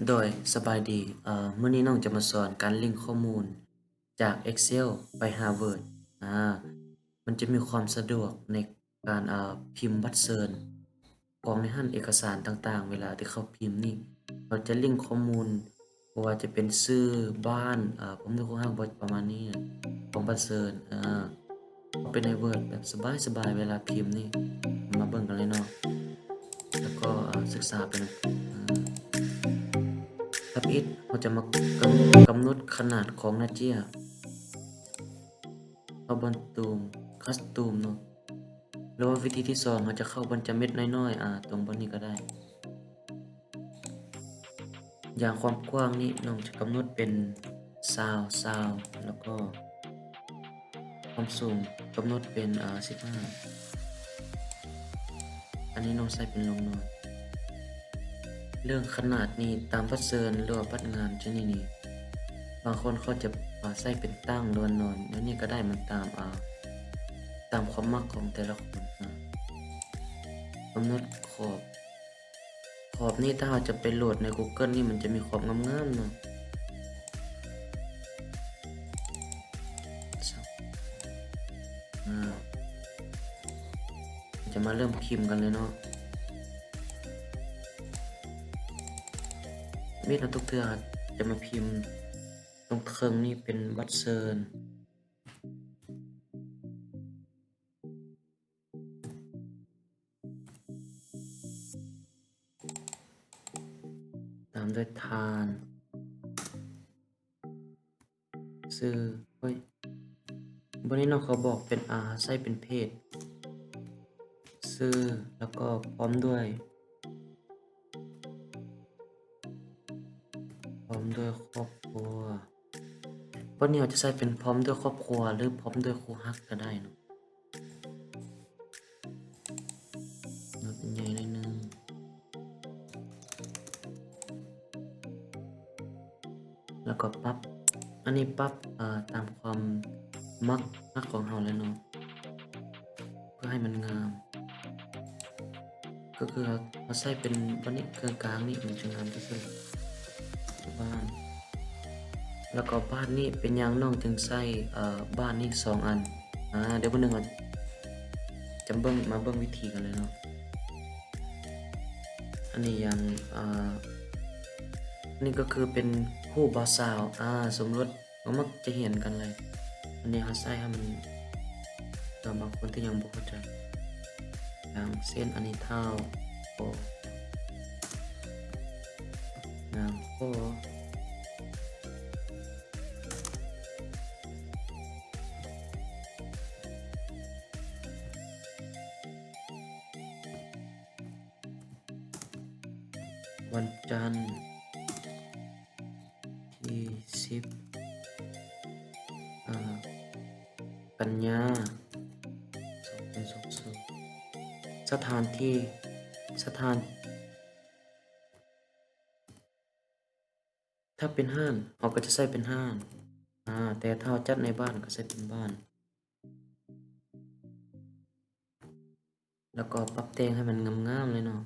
โดยสบายดีมื้อนี้น้องจะมาสอนการลิงก์ข้อมูลจาก Excel ไปหา Word อ่ามันจะมีความสะดวกในการพิมพ์บัตรเชิญของในหั้นเอกสารต่างๆเวลาที่เขาพิมพ์นี่เขาจะลิงก์ข้อมูลบ่ว่าจะเป็นชื่อบ้านผมนึกว่าบ่ประมาณนี้ของบัตรเชิญเข้าไปใน Word แบบสบายๆเวลาพิมพ์นี่มาเบิ่งกันเลยเนาะแล้วก็ศึกษาไปนำทับอิฐเราจะมากำหนดขนาดของหน้าเจี้ยเข้าบรรตูมคัสตูมเนาะแล้ววิธีที่2เราจะเข้าบรรจเม็ดน้อยๆตรงบนนี้ก็ได้อย่างความกว้างนี่น้องจะกำหนดเป็น20แล้วก็ความสูงกำหนดเป็น15อันนี้น้องใส่เป็นลงหน่อยเรื่องขนาดนี้ตามบัตรเชิญหรือว่าบัตรงานชนิดนี้บางคนเขาจะใส่เป็นตั้งหรือว่านอนแล้วนี่ก็ได้มันตามความมักของแต่ละคนกำหนดขอบนี่ถ้าเราจะไปโหลดใน Google นี่มันจะมีขอบงามๆเนาะจะมาเริ่มพิมพ์กันเลยเนาะมีดทุกเทื่อจะมาพิมพ์ตรงเครื่องนี่เป็นบัตรเชิญตามด้วยทานชื่อบนนี้เนาะเขาบอกเป็นใส่เป็นเพศชื่อแล้วก็พร้อมด้วยครอบครัวบนนี้เราจะใส่เป็นพร้อมด้วยครอบครัวหรือพร้อมด้วยคู่ฮักก็ได้เนาะเป็นใหญ่หน่อยนึงแล้วก็ปรับอันนี้ปรับตามความมักของเราแล้วเนาะเพื่อให้มันงามก็คือเราใส่เป็นวันนี้กลางๆนี่มันจะงามที่สุดบ้านแล้วก็บ้านนี่เป็นอย่างน้องจึงใส่บ้านนี่2อันเดี๋ยววันหนึ่งจะมาเบิ่งวิธีกันเลยเนาะอันนี้อย่างนี่ก็คือเป็นคู่บ่าวสาวสมรสก็มักจะเห็นกันเลยอันนี้เขาใส่ให้มันบางคนที่ยังบ่เข้าใจอย่างเส้นอันนี้เท่าโอ้งามโอ้วันจันทร์ที่10กันยา2022สถานถ้าเป็นห้างเราก็จะใส่เป็นห้างแต่ถ้าจัดในบ้านก็ใส่เป็นบ้านแล้วก็ปรับแต่งให้มันงามๆเลยเนาะ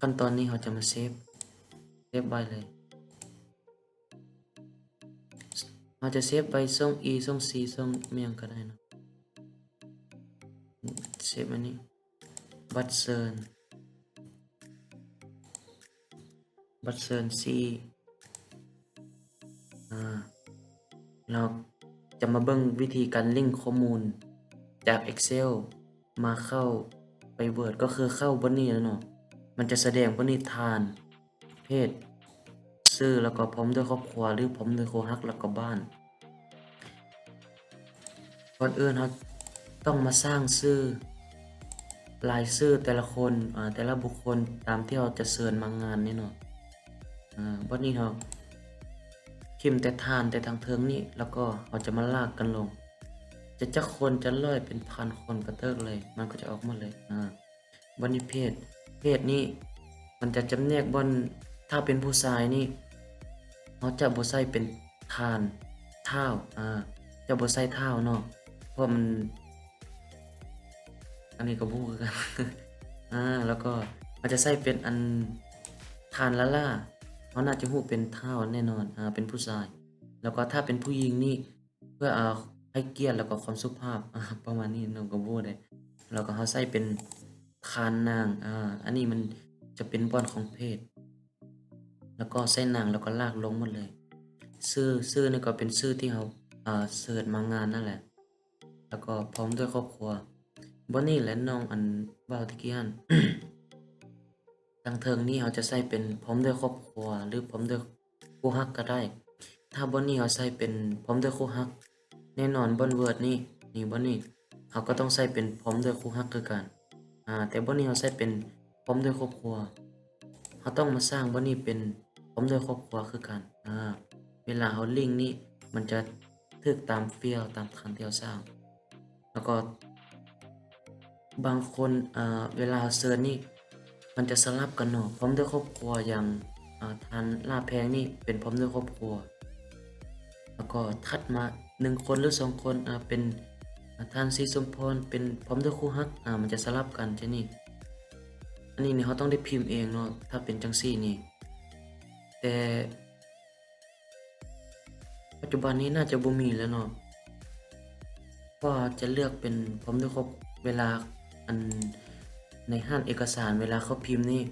ขั้นตอนนี้เราจะมาเซฟไว้เลยเราจะเซฟไว้ช่อง E ช่อง C ช่องเมียงก็ได้นะเซฟอันนี้บัตรเชิญC เราจะมาเบิ่งวิธีการลิงก์ข้อมูลจาก Excel มาเข้าไป Word ก็คือเข้าบนนี้แล้วเนาะมันจะแสดงบนนี้ทานเพศชื่อแล้วก็พร้อมด้วยครอบครัวหรือพร้อมด้วยคู่ฮักแล้วก็บ้านก่อนอื่นเราต้องมาสร้างชื่อรายชื่อแต่ละคนแต่ละบุคคลตามที่เราจะเชิญมางานนี่เนาะบนนี้เราพิมพ์แต่ทานแต่ทางเทิงนี่แล้วก็เราจะมาลากกันลงจะคนจะร้อยเป็นพันคนกระเติกเลยมันก็จะออกมาเลยวันนี้เพศนี่มันจะจำแนกบนถ้าเป็นผู้ชายนี่เขาจะบ่ใส่เป็นทานเท้าจะบ่ใส่เท้าเนาะ เพราะมันอันนี้ก็บ่รู้คือกัน แล้วก็อาจจะใช้เป็นอันทานละล่าเขาน่าจะรู้เป็นท้าวแน่นอนเป็นผู้ชายแล้วก็ถ้าเป็นผู้หญิงนี่เพื่อให้เกียรติแล้วก็ความสุภาพประมาณนี้น้องก็บ่รู้เด้แล้วก็เขาใช้เป็นทานนางอันนี้มันจะเป็นบ่อนของเพศแล้วก็ใช้นางแล้วก็ลากลงหมดเลยชื่อนี่ก็เป็นชื่อที่เขาเสิร์ชมางานนั่นแหละแล้วก็พร้อมด้วยครอบครัวบ่นี่แหละน้องอันเว้าตะกี้หั้น ทางเทิงนี่เขาจะใส่เป็นพร้อมด้วยครอบครัวหรือพร้อมด้วยคู่ฮักก็ได้ ถ้าบนนี้เขาใส่เป็นพร้อมด้วยคู่ฮักแน่นอนบนเวิร์ดนี่บนนี้เขาก็ต้องใส่เป็นพร้อมด้วยคู่ฮักคือกันแต่บนนี้เขาใส่เป็นพร้อมด้วยครอบครัวเขาต้องมาสร้างบนนี้เป็นพร้อมด้วยครอบครัวคือกันเวลาเขาลิงก์นี่มันจะถึกตามเฟียลตามคำที่เขาสร้าง แล้วก็บางคนเวลาเซิร์ชนี่มันจะสลับกันเนาะพร้อมด้วยครอบครัวอย่างทานลาบแพงนี่เป็นพร้อมด้วยครอบครัวแล้วก็ถัดมา1คนหรือ2คนเป็นทานศรีสมพรเป็นพร้อมด้วยคู่ฮักมันจะสลับกันใช่นี่อันนี้นี่เขาต้องได้พิมพ์เองเนาะถ้าเป็นจังซี่นี่แต่ปัจจุบันนี้น่าจะบ่มีแล้วเนาะก็จะเลือกเป็นพร้อมด้วยครอบเวลาอันในห้างเอกสารเวลาเขาพิมพ์นี่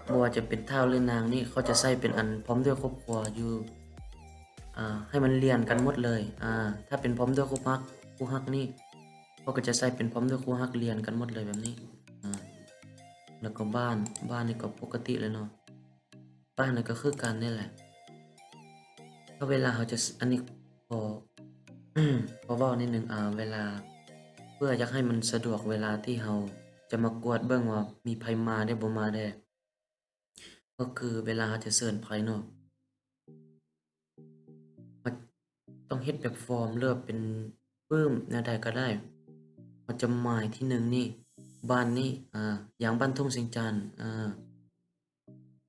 บ่ว่าจะเป็นท้าวหรือนางนี่เขาจะใส่เป็นอันพร้อมด้วยครอบครัวอยู่ให้มันเรียงกันหมดเลยถ้าเป็นพร้อมด้วยคู่ฮักนี่เขาก็จะใส่เป็นพร้อมด้วยคู่ฮักเรียงกันหมดเลยแบบนี้แล้วก็บ้านนี่ก็ปกติเลยเนาะบ้านนี่ก็คือกันนี่แหละก็เวลาเขาจะอันนี้พอ ขอเว้านิดหนึ่งเวลาเพื่ออยากให้มันสะดวกเวลาที่เราจะมากวดเบิ่งว่ามีไผมาได้บ่มาแด้ก็คือเวลาเราจะเซิ้นไผเนาะมันต้องเฮ็ดแบบฟอร์มหรือว่าเป็นปึ้มแนวใดก็ได้มันจะหมายที่1นี่บ้านนี้อย่างบ้านทุ่งเสียงจันทน์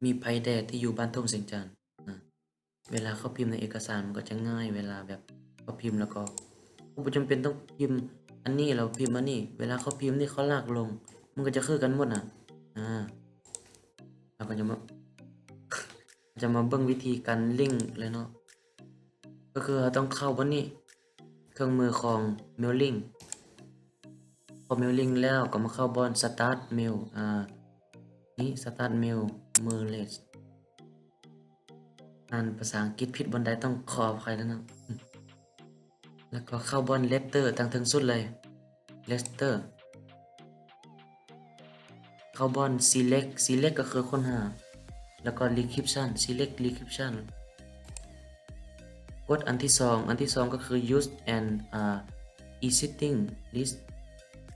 มีไผแด่ที่อยู่บ้านทุ่งเสียงจันทน์เวลาเขาพิมพ์ในเอกสารมันก็จะง่ายเวลาแบบเขาพิมพ์แล้วก็บ่จำเป็นต้องพิมพ์อันนี้แล้วพิมพ์อันนี้เวลาเขาพิมพ์นี่เขาลากลงมันก็จะคือกันหมดเราก็จะมาเบิ่งวิธีการลิงก์เลยเนาะก็คือเราต้องเข้าบ่นี้เครื่องมือของ Mailing พอ Mailing แล้วก็มาเข้าบ่อน Start Mail นี่ Start Mail Merge อ่านภาษาอังกฤษผิดบนใดต้องขออภัยแล้วเนาะแล้วก็เข้าบ่อน Letter ทางถึงสุดเลย Letter เข้าบ่อน Select ก็คือค้นหาแล้วก็ Decryption Select Decryption กดอันที่2ก็คือ use and existing list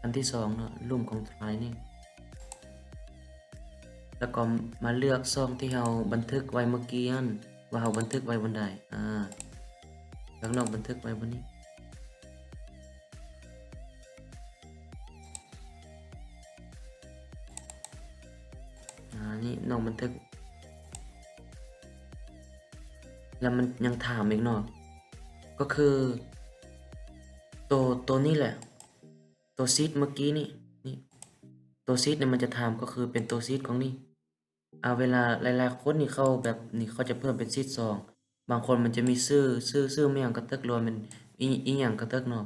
อันที่2เนาะรูปของ try นี่แล้วก็มาเลือกช่องที่เราบันทึกไว้เมื่อกี้นั่นว่าเราบันทึกไว้บนใดแล้วน้องบันทึกไว้บนนี้นี่น้องบันทึกแล้วมันยังถามอีกเนาะก็คือตัวนี้แหละตัวซีดเมื่อกี้นี่ตัวซีดเนี่ยมันจะถามก็คือเป็นตัวซีดของนี่เวลาหลายๆคนนี่เขาแบบนี่เขาจะเพิ่มเป็นซีด2บางคนมันจะมีชื่อไม่หยังกระตึกรวมเป็นอีหยังกระตึกเนาะ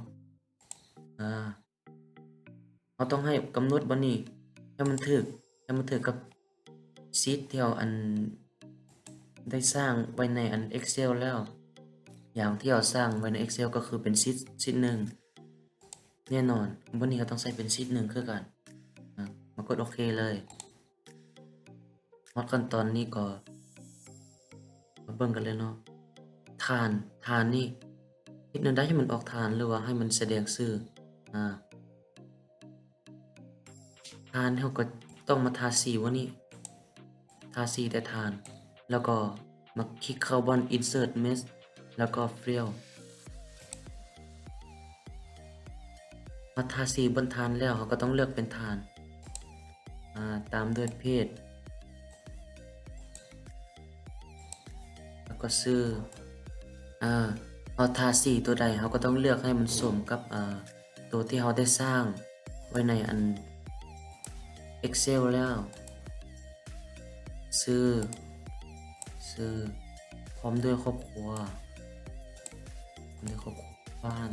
เราต้องให้กำหนดบ่นี้ให้มันถึกกับซีดที่เราได้สร้างไว้ในExcel แล้วอย่างที่เราสร้างไว้ใน Excel ก็คือเป็นซีด1แน่นอนวันนี้เราต้องใส่เป็นซีด1คือกันมากดโอเคเลยฮอดขั้นตอนนี้ก็มาเบิ่งกันเลยเนาะฐานนี่เฮ็ดแนวใดให้มันออกฐานหรือว่าให้มันแสดงชื่อฐานเราก็ต้องมาทาสีวะนี่ทาสีแต่ฐานแล้วก็มาคลิกเข้าบน insert mesh แล้วก็ fill มาทาสีบนฐานแล้วเราก็ต้องเลือกเป็นฐานตามด้วยเพศแล้วก็ชื่อ เราทาสีตัวใดเราก็ต้องเลือกให้มันสมกับตัวที่เราได้สร้างไว้ในอัน Excel แล้วซื้อซื้อพร้อมด้วยครอบครัวพร้อมด้วยครอบครัวบ้าน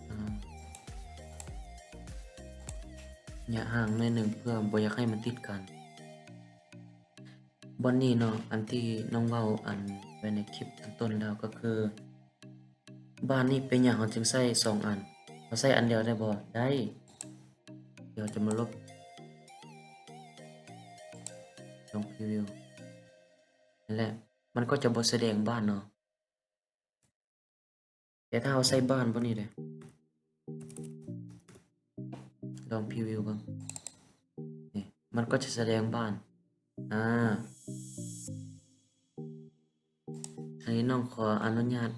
อ่าอย่าห่างหน่อยหนึ่งเพื่อบ่อยากให้มันติดกันบอนนี้เนาะอันที่น้องเว้าอันไว้ในคลิปข้างต้นแล้วก็คือบ้านนี้เป็นหยังเราจึงใช้2อันเราใช้อันเดียวได้บ่ได้เดี๋ยวจะมาลบลองพรีวิวนั่นแหละมันก็จะบ่แสดงบ้านเนาะแต่ถ้าเราใช้บ้านบ่นี้เด้ลองพรีวิวเบิ่งนี่มันก็จะแสดงบ้านอ่าอันนี้น้องขออนุญาต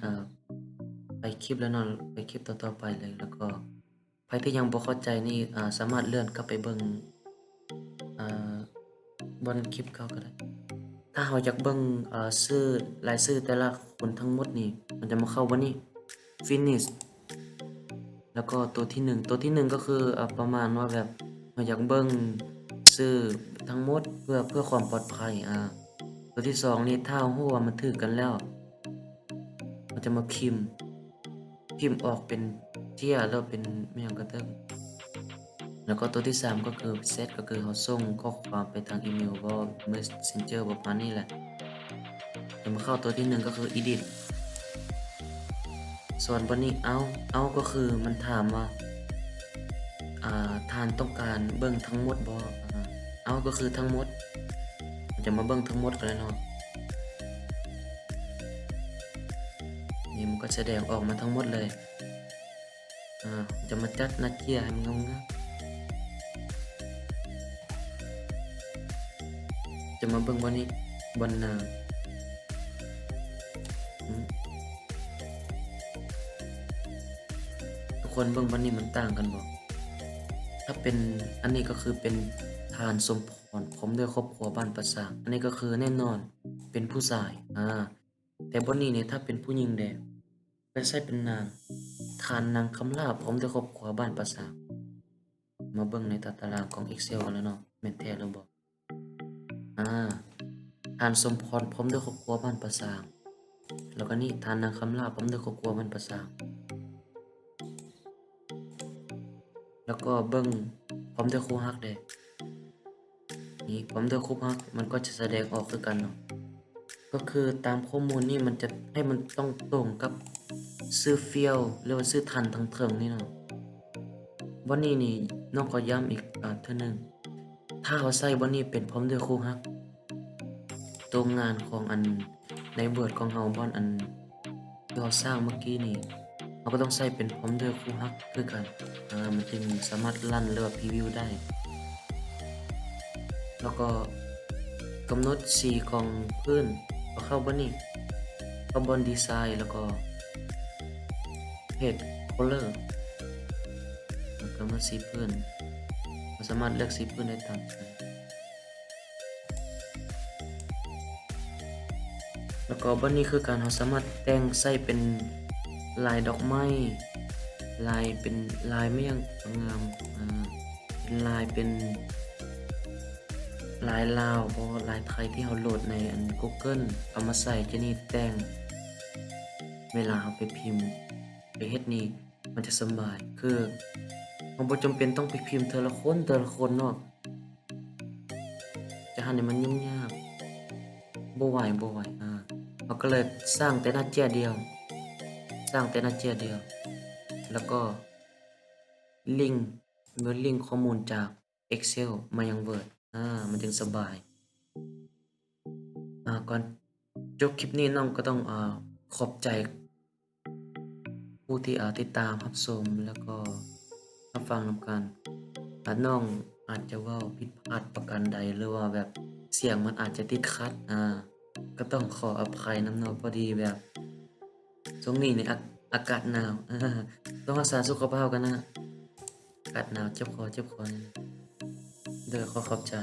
ไปคลิปแล้วเนาะไปคลิปต่อๆไปเลยแล้วก็ใครที่ยังบ่เข้าใจนี่สามารถเลื่อนกลับไปเบิ่งอ่าบนคลิปเก่าก็ได้ถ้าเราอยากเบิ่งชื่อรายชื่อแต่ละคนทั้งหมดนี่มันจะมาเข้าวันนี้ finish แล้วก็ตัวที่1ก็คือประมาณว่าแบบเราอยากเบิ่งชื่อทั้งหมดเพื่อความปลอดภัยตัวที่2นี่ถ้าเรารู้ว่ามันถูกกันแล้วมันจะมาพิมพ์ออกเป็นเที่ยแล้วเป็นอิหยังก็เทิงแล้วก็ตัวที่3ก็คือเซตก็คือเราส่งข้อความไปทางอีเมลบ่ Messenger ประมาณนี้แหละจะมาเข้าตัวที่1ก็คือ edit ส่วนวันนี้เอาก็คือมันถามว่าท่านต้องการเบิ่งทั้งหมดบ่เอาก็คือทั้งหมดมันจะมาเบิ่งทั้งหมดกันแล้วเนาะนี่มันก็แสดงออกมาทั้งหมดเลยจะมาจัดหน้าเจียให้มันงามๆจะมาเบิ่งวันนี้บนหน้าอืมทุกคนเบิ่งวันนี้มันต่างกันบ่ถ้าเป็นอันนี้ก็คือเป็นทานสมพรพร้อมด้วยครอบครัวบ้านประสางอันนี้ก็คือแน่นอนเป็นผู้ชายแต่บนนี้เนี่ยถ้าเป็นผู้หญิงแดก็ใช้เป็นนางทานนางคำลาพร้อมด้วยครอบครัวบ้านประสางมาเบิ่งในตารางของ Excel กันแล้วเนาะแม่นแท้หรือบ่ทานสมพรพร้อมด้วยครอบครัวบ้านประสางแล้วก็นี่ทานนางคำลาพร้อมด้วยครอบครัวบ้านประสางแล้วก็เบิ่งพร้อมด้วยครูฮักเด้นี่พร้อมด้วยครูฮักมันก็จะแสดงออกคือกันเนาะก็คือตามข้อมูลนี่มันจะให้มันต้องตรงกับชื่อเฟี้ยวหรือว่าชื่อทันทั้งเทิงนี่เนาะวันนี้นี่น้องขอย้ำอีกเทื่อหนึ่งถ้าเราใส่วันนี้เป็นพร้อมด้วยครูฮักตัวงานของอันใน Word ของเราบ่อนอันที่เราสร้างเมื่อกี้นี่เราก็ต้องใส่เป็นพร้อมด้วยครูฮักคือกันมันจึงสามารถรันหรือว่าพรีวิวได้แล้วก็กำหนดสีของพื้นก็เข้าบ่นี่เข้าบนดีไซน์แล้วก็เพจ color กำหนดสีพื้นเราสามารถเลือกสีพื้นได้ตามใจแล้วก็บัดนี้คือการเราสามารถแต่งใส่เป็นลายดอกไม้ลายเป็นลายไม่ยังงามเป็นลายเป็นลายลาวบ่ลายไทยที่เราโหลดในอัน Google เอามาใส่จะนี่แต่งเวลาเราไปพิมพ์ไปเฮ็ดนี่มันจะสบายคือเราบ่จำเป็นต้องไปพิมพ์เทอละคนเนาะจะหั้นนี่มันยุ่งยากบ่ไหวเราก็เลยสร้างแต่หน้าเจียเดียวแล้วก็ลิงก์ลิงก์ข้อมูลจาก Excel มายัง Word มันจึงสบายก่อนจบคลิปนี้น้องก็ต้องขอบใจผู้ที่ติดตามรับชมแล้วก็รับฟังนำกันน้องอาจจะเว้าผิดพลาดประการใดหรือว่าแบบเสียงมันอาจจะติดขัดก็ต้องขออภัยนำเนาะพอดีแบบช่วงนี้เนี่ยอากาศหนาวต้องรักษาสุขภาพกันนะอากาศหนาวเจ็บคอเด้อขอขอบใจ